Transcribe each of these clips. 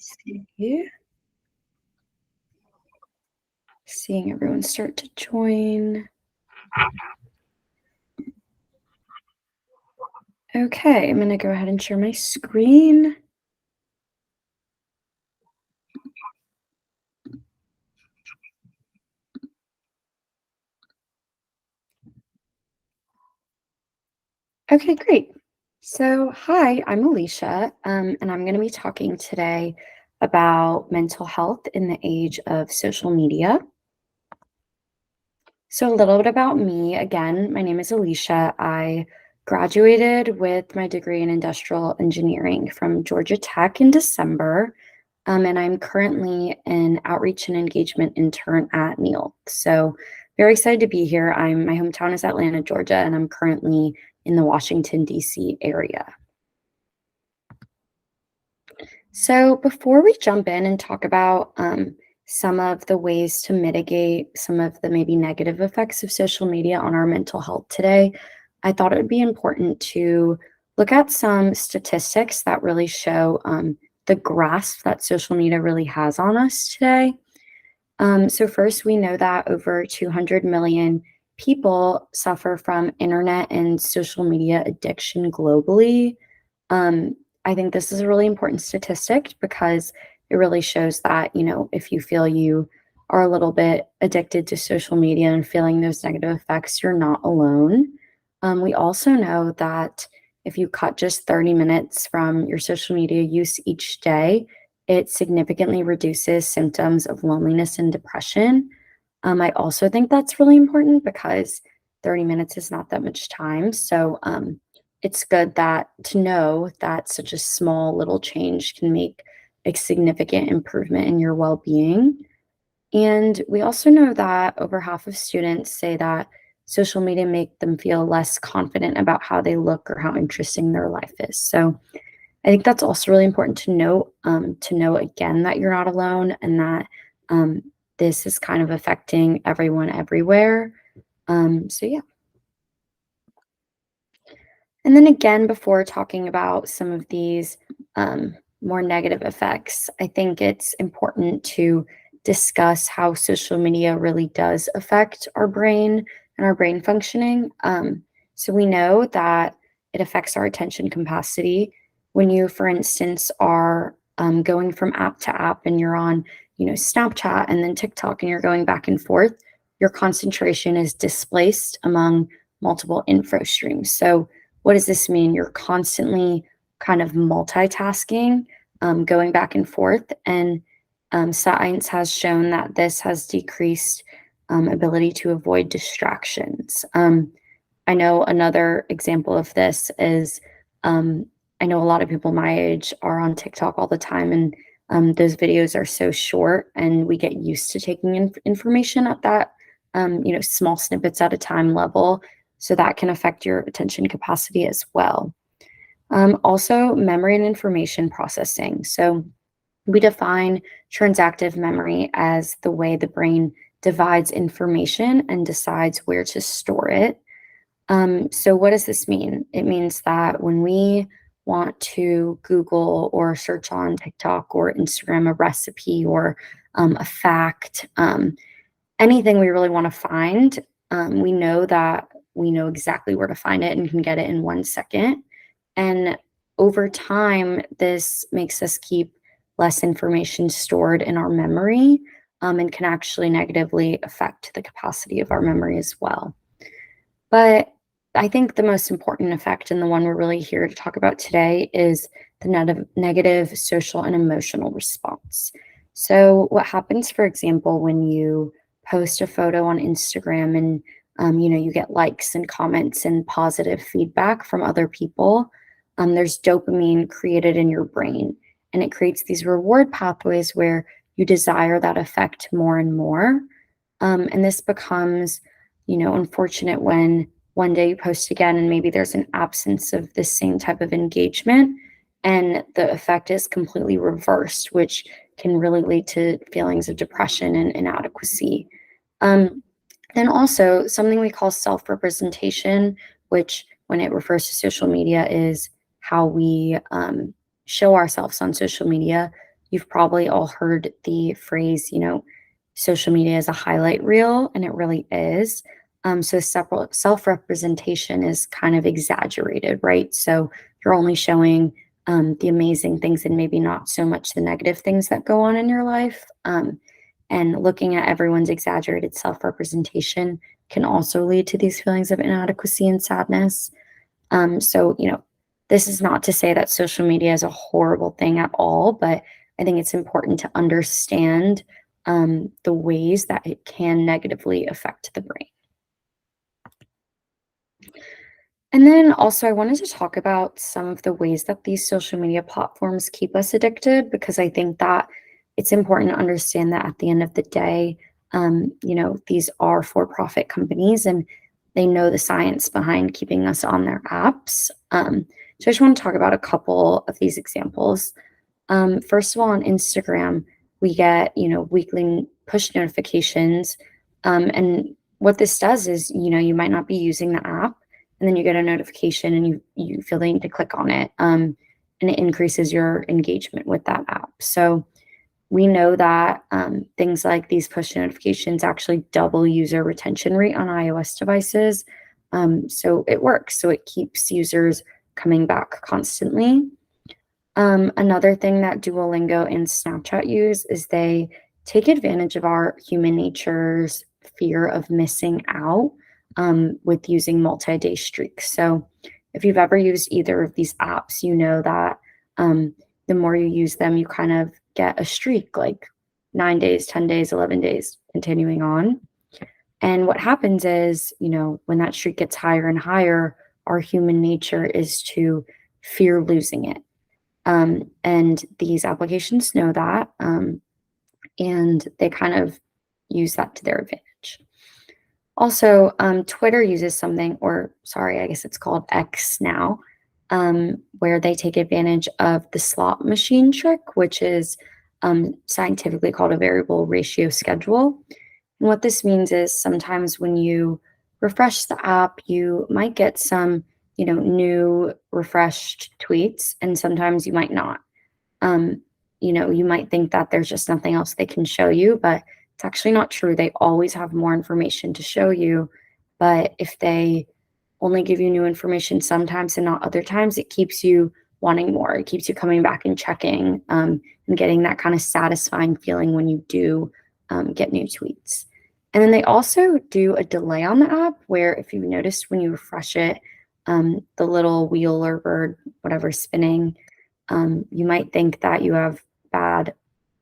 See. Seeing everyone start to join. Okay, I'm going to go ahead and share my screen. Okay, great. So, hi, I'm Alicia, and I'm going to be talking today about mental health in the age of social media. So, a little bit about me. Again, my name is Alicia. I graduated with my degree in industrial engineering from Georgia Tech in December, and I'm currently an outreach and engagement intern at neolth. So, very excited to be here. My hometown is Atlanta, Georgia, and I'm currently in the Washington, D.C. area. So, before we jump in and talk about some of the ways to mitigate some of the maybe negative effects of social media on our mental health today, I thought it would be important to look at some statistics that really show the grasp that social media really has on us today. So, first, we know that over 200 million people suffer from internet and social media addiction globally. Um, I think this is a really important statistic because it really shows that, if you feel you are a little bit addicted to social media and feeling those negative effects, you're not alone. We also know that if you cut just 30 minutes from your social media use each day, it significantly reduces symptoms of loneliness and depression. I also think that's really important because 30 minutes is not that much time. So it's good that to know that such a small little change can make a significant improvement in your well-being. And we also know that over half of students say that social media make them feel less confident about how they look or how interesting their life is. So I think that's also really important to know again that you're not alone and that this is kind of affecting everyone everywhere. So yeah. And then again, before talking about some of these more negative effects, I think it's important to discuss how social media really does affect our brain and our brain functioning. So we know that it affects our attention capacity. When you, for instance, are going from app to app and you're on, Snapchat and then TikTok and you're going back and forth, your concentration is displaced among multiple info streams. So what does this mean? You're constantly kind of multitasking, going back and forth. And science has shown that this has decreased ability to avoid distractions. I know another example of this is I know a lot of people my age are on TikTok all the time, and those videos are so short, and we get used to taking in information at that, small snippets at a time level. So that can affect your attention capacity as well. Also, memory and information processing. So we define transactive memory as the way the brain divides information and decides where to store it. So what does this mean? It means that when we want to Google or search on TikTok or Instagram a recipe or a fact, anything we really want to find, we know that we know exactly where to find it and can get it in 1 second. And over time, this makes us keep less information stored in our memory, and can actually negatively affect the capacity of our memory as well. But I think the most important effect, and the one we're really here to talk about today, is the negative social and emotional response. So, what happens, for example, when you post a photo on Instagram and you get likes and comments and positive feedback from other people, there's dopamine created in your brain, and it creates these reward pathways where you desire that effect more and more. And this becomes, unfortunate when one day you post again and maybe there's an absence of this same type of engagement, and the effect is completely reversed, which can really lead to feelings of depression and inadequacy. Um, and also, something we call self representation, which, when it refers to social media, is how we show ourselves on social media. you've probably all heard the phrase, social media is a highlight reel, and it really is. So self representation is kind of exaggerated, right? So you're only showing the amazing things and maybe not so much the negative things that go on in your life. And looking at everyone's exaggerated self representation can also lead to these feelings of inadequacy and sadness. So, this is not to say that social media is a horrible thing at all, but I think it's important to understand the ways that it can negatively affect the brain. And then also, I wanted to talk about some of the ways that these social media platforms keep us addicted, because I think that it's important to understand that at the end of the day, these are for profit companies and they know the science behind keeping us on their apps. So I just want to talk about a couple of these examples. First of all, on Instagram, we get, weekly push notifications. And what this does is, you might not be using the app, and then you get a notification and you feel the need to click on it. And it increases your engagement with that app. So we know that things like these push notifications actually double user retention rate on iOS devices. So it works. So it keeps users coming back constantly. Another thing that Duolingo and Snapchat use is they take advantage of our human nature's fear of missing out with using multi-day streaks. So if you've ever used either of these apps, you know that the more you use them, you kind of get a streak, like 9 days, 10 days, 11 days, continuing on. And what happens is, when that streak gets higher and higher, our human nature is to fear losing it. And these applications know that, and they kind of use that to their advantage. Also, Twitter uses something, or sorry, I guess it's called X now, where they take advantage of the slot machine trick, which is scientifically called a variable ratio schedule. And what this means is sometimes when you refresh the app, you might get some, new refreshed tweets, and sometimes you might not. You might think that there's just nothing else they can show you, but it's actually not true. They always have more information to show you. But if they only give you new information sometimes and not other times, it keeps you wanting more. It keeps you coming back and checking and getting that kind of satisfying feeling when you do get new tweets. And then they also do a delay on the app where if you noticed when you refresh it, the little wheel or bird, whatever, spinning, you might think that you have bad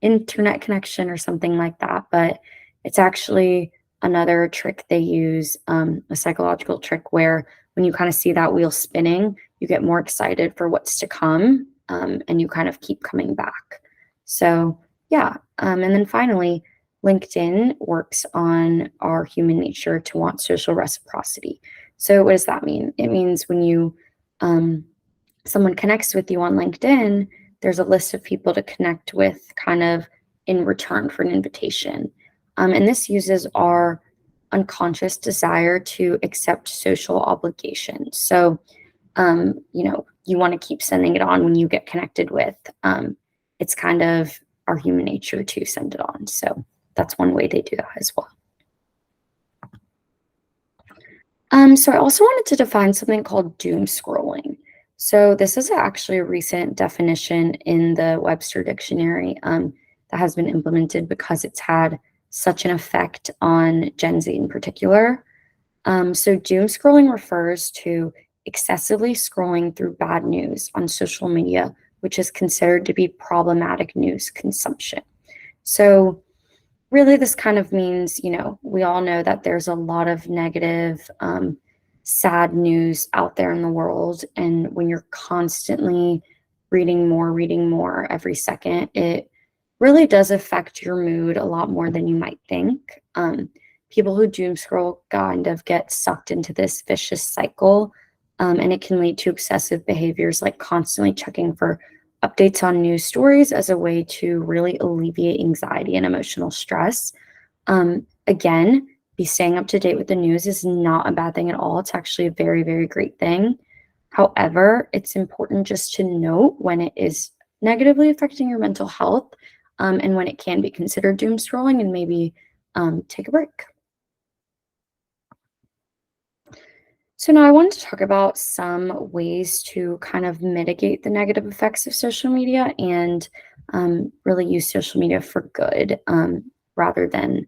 internet connection or something like that, but it's actually another trick they use, a psychological trick where when you kind of see that wheel spinning, you get more excited for what's to come, and you kind of keep coming back. So yeah, and then finally, LinkedIn works on our human nature to want social reciprocity. So what does that mean? It means when you someone connects with you on LinkedIn, there's a list of people to connect with kind of in return for an invitation. And this uses our unconscious desire to accept social obligations. So, you want to keep sending it on when you get connected with. It's kind of our human nature to send it on. So that's one way they do that as well. So I also wanted to define something called doom scrolling. So this is actually a recent definition in the Webster Dictionary that has been implemented because it's had such an effect on Gen Z in particular. So doom scrolling refers to excessively scrolling through bad news on social media, which is considered to be problematic news consumption. So really, this kind of means, we all know that there's a lot of negative, sad news out there in the world. And when you're constantly reading more every second, it really does affect your mood a lot more than you might think. People who doom scroll kind of get sucked into this vicious cycle, and it can lead to obsessive behaviors like constantly checking for updates on news stories as a way to really alleviate anxiety and emotional stress. Again, be staying up to date with the news is not a bad thing at all. It's actually a very, very great thing. However, it's important just to note when it is negatively affecting your mental health, and when it can be considered doom scrolling, and maybe take a break. So now I wanted to talk about some ways to kind of mitigate the negative effects of social media and really use social media for good, rather than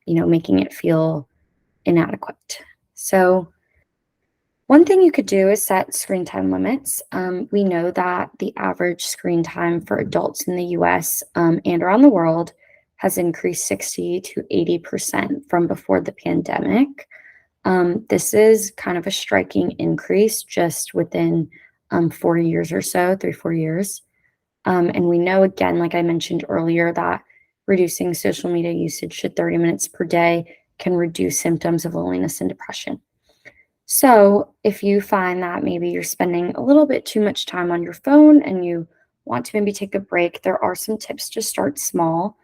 making it feel inadequate. So one thing you could do is set screen time limits. We know that the average screen time for adults in the US, and around the world has increased 60 to 80% from before the pandemic. This is kind of a striking increase just within 4 years or so, 3, 4 years. And we know, again, like I mentioned earlier, that reducing social media usage to 30 minutes per day can reduce symptoms of loneliness and depression. So, if you find that maybe you're spending a little bit too much time on your phone and you want to maybe take a break, there are some tips to start small.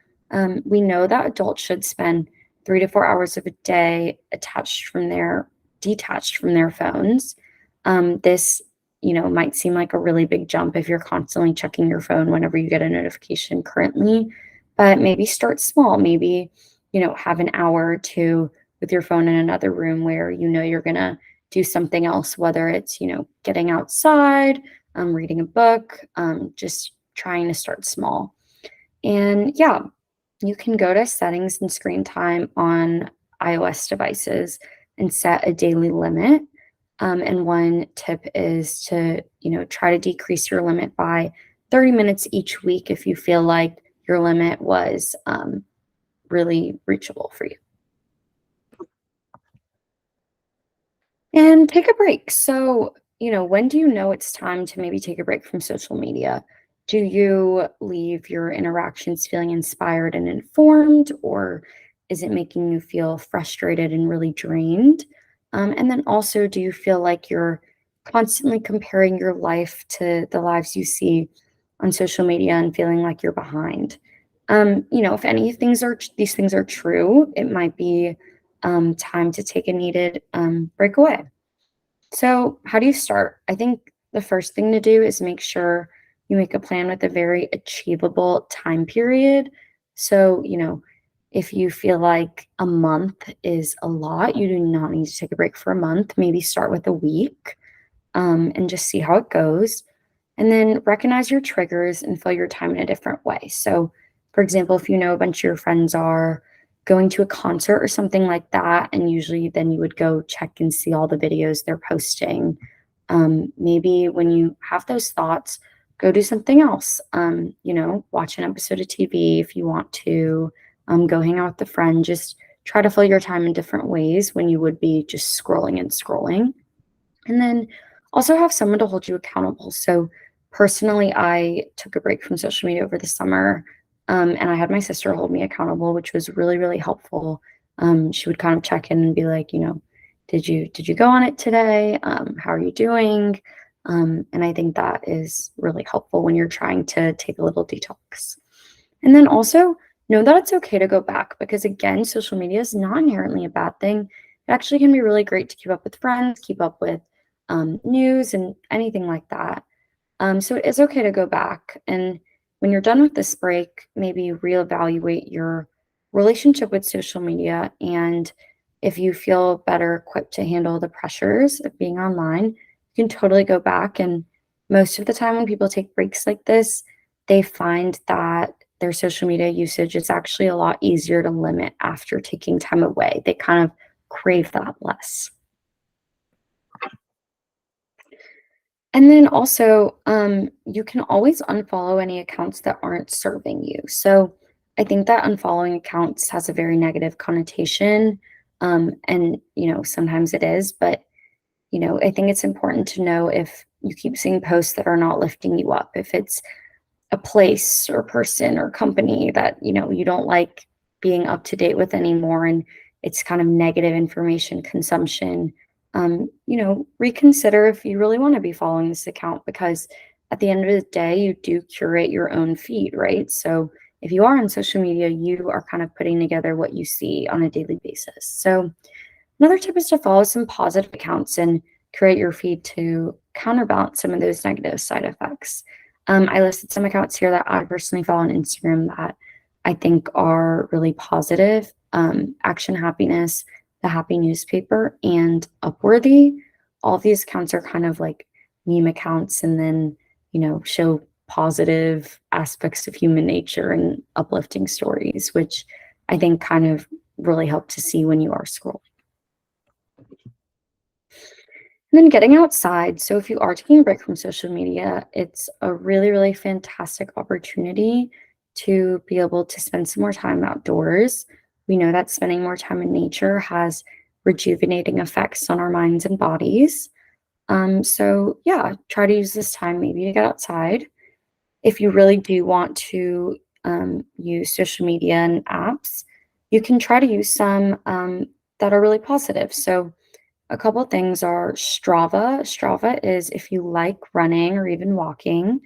We know that adults should spend 3 to 4 hours of a day detached from their phones. This, might seem like a really big jump if you're constantly checking your phone whenever you get a notification currently, but maybe start small. Maybe, have an hour or two with your phone in another room where you're gonna do something else, whether it's, getting outside, reading a book, just trying to start small. And yeah, you can go to settings and screen time on iOS devices and set a daily limit. And one tip is to, try to decrease your limit by 30 minutes each week if you feel like your limit was really reachable for you. And take a break. So, when do you know it's time to maybe take a break from social media? Do you leave your interactions feeling inspired and informed, or is it making you feel frustrated and really drained? And then also, do you feel like you're constantly comparing your life to the lives you see on social media and feeling like you're behind? If these things are true, it might be time to take a needed breakaway. So, how do you start? I think the first thing to do is make sure you make a plan with a very achievable time period. So, if you feel like a month is a lot, you do not need to take a break for a month. Maybe start with a week, and just see how it goes. And then recognize your triggers and fill your time in a different way. So, for example, if you know a bunch of your friends are going to a concert or something like that, and usually then you would go check and see all the videos they're posting. Maybe when you have those thoughts, go do something else. Watch an episode of TV if you want to, go hang out with a friend. Just try to fill your time in different ways when you would be just scrolling and scrolling. And then also have someone to hold you accountable. So personally, I took a break from social media over the summer, and I had my sister hold me accountable, which was really, really helpful. She would kind of check in and be like, did you go on it today? How are you doing? And I think that is really helpful when you're trying to take a little detox. And then also know that it's okay to go back because, again, social media is not inherently a bad thing. It actually can be really great to keep up with friends, keep up with news, and anything like that. So it is okay to go back. And when you're done with this break, maybe reevaluate your relationship with social media. And if you feel better equipped to handle the pressures of being online, you can totally go back. And most of the time, when people take breaks like this, they find that their social media usage is actually a lot easier to limit after taking time away. They kind of crave that less. And then also, you can always unfollow any accounts that aren't serving you. So I think that unfollowing accounts has a very negative connotation. And, sometimes it is, but, I think it's important to know if you keep seeing posts that are not lifting you up, if it's a place or person or company that you don't like being up to date with anymore, and it's kind of negative information consumption. Reconsider if you really want to be following this account, because at the end of the day you do curate your own feed, right? So if you are on social media, you are kind of putting together what you see on a daily basis. So another tip is to follow some positive accounts and create your feed to counterbalance some of those negative side effects. I listed some accounts here that I personally follow on Instagram that I think are really positive. Action Happiness, The Happy Newspaper, and Upworthy. All of these accounts are kind of like meme accounts and then, show positive aspects of human nature and uplifting stories, which I think kind of really help to see when you are scrolling. And then getting outside. So if you are taking a break from social media, it's a really, really fantastic opportunity to be able to spend some more time outdoors. We know that spending more time in nature has rejuvenating effects on our minds and bodies. So yeah, try to use this time maybe to get outside. If you really do want to use social media and apps, you can try to use some that are really positive. So a couple things are Strava. Strava is if you like running or even walking,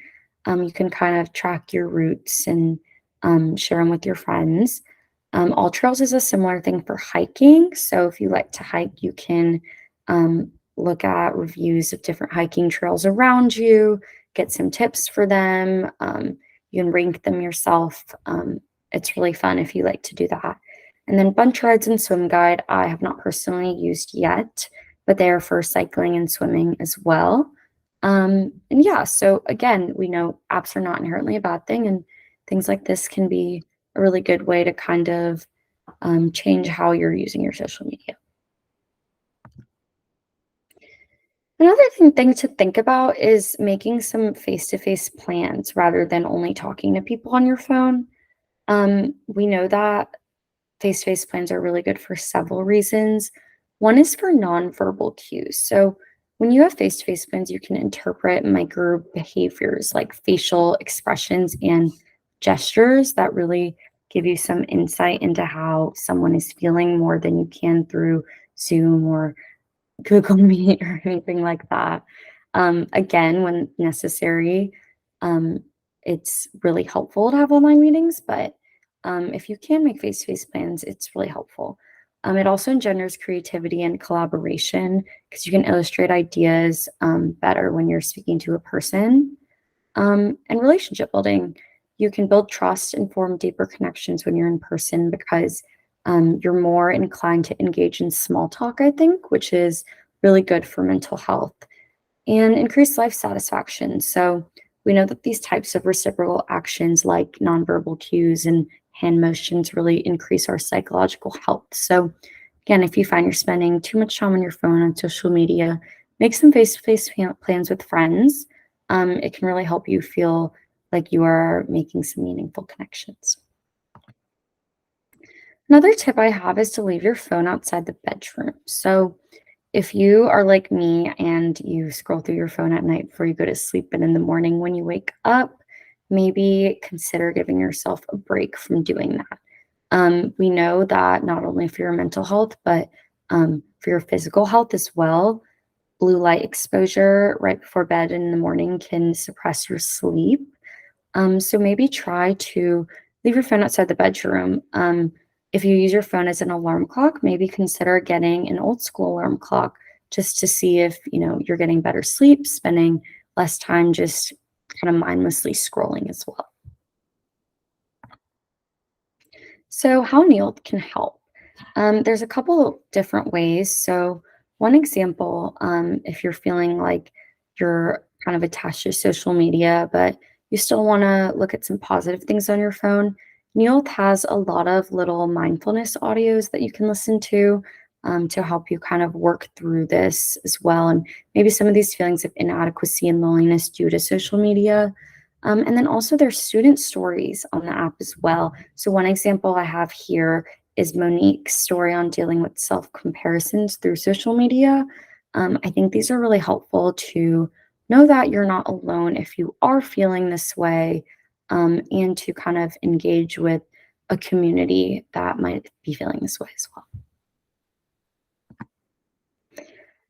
you can kind of track your routes and share them with your friends. All Trails is a similar thing for hiking. So if you like to hike, you can look at reviews of different hiking trails around you, get some tips for them. You can rank them yourself. It's really fun if you like to do that. And then Bunch Rides and Swim Guide, I have not personally used yet, but they are for cycling and swimming as well. And yeah, so again, we know apps are not inherently a bad thing, and things like this can be a really good way to kind of change how you're using your social media. Another thing to think about is making some face to face plans rather than only talking to people on your phone. We know that face to face plans are really good for several reasons. One is for nonverbal cues. So, when you have face to face plans, you can interpret micro behaviors like facial expressions and gestures that really give you some insight into how someone is feeling more than you can through Zoom or Google Meet or anything like that. Again, when necessary, um, it's really helpful to have online meetings, but if you can make face-to-face plans, it's really helpful. It also engenders creativity and collaboration because you can illustrate ideas better when you're speaking to a person. And relationship building, you can build trust and form deeper connections when you're in person because you're more inclined to engage in small talk, I think, which is really good for mental health and increase life satisfaction. So we know that these types of reciprocal actions like nonverbal cues and hand motions really increase our psychological health. So again, if you find you're spending too much time on your phone on social media, make some face-to-face plans with friends. It can really help you feel like you are making some meaningful connections. Another tip I have is to leave your phone outside the bedroom. So if you are like me and you scroll through your phone at night before you go to sleep and in the morning when you wake up, maybe consider giving yourself a break from doing that. We know that not only for your mental health, but for your physical health as well, blue light exposure right before bed and in the morning can suppress your sleep. So maybe try to leave your phone outside the bedroom. If you use your phone as an alarm clock, maybe consider getting an old school alarm clock just to see if you're getting better sleep, spending less time just kind of mindlessly scrolling as well. So how neolth can help? There's a couple of different ways. So one example, if you're feeling like you're kind of attached to social media, but you still want to look at some positive things on your phone, neolth has a lot of little mindfulness audios that you can listen to help you kind of work through this as well. And maybe some of these feelings of inadequacy and loneliness due to social media. And then also there's student stories on the app as well. So one example I have here is Monique's story on dealing with self-comparisons through social media. I think these are really helpful to know that you're not alone if you are feeling this way, and to kind of engage with a community that might be feeling this way as well.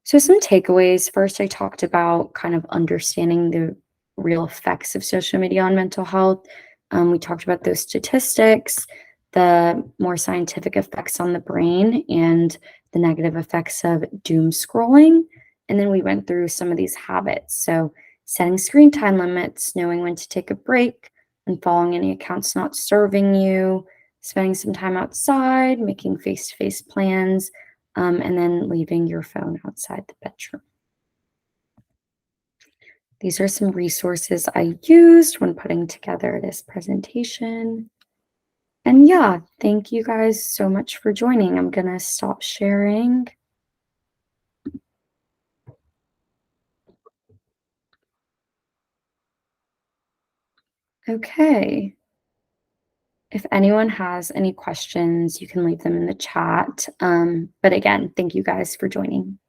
So, some takeaways. First, I talked about kind of understanding the real effects of social media on mental health. We talked about those statistics, the more scientific effects on the brain, and the negative effects of doom scrolling. And then we went through some of these habits. So, Setting screen time limits, knowing when to take a break, and following any accounts not serving you, spending some time outside, making face to face plans, and then leaving your phone outside the bedroom. These are some resources I used when putting together this presentation. And yeah, thank you guys so much for joining. I'm going to stop sharing. Okay. If anyone has any questions, you can leave them in the chat. But again, thank you guys for joining.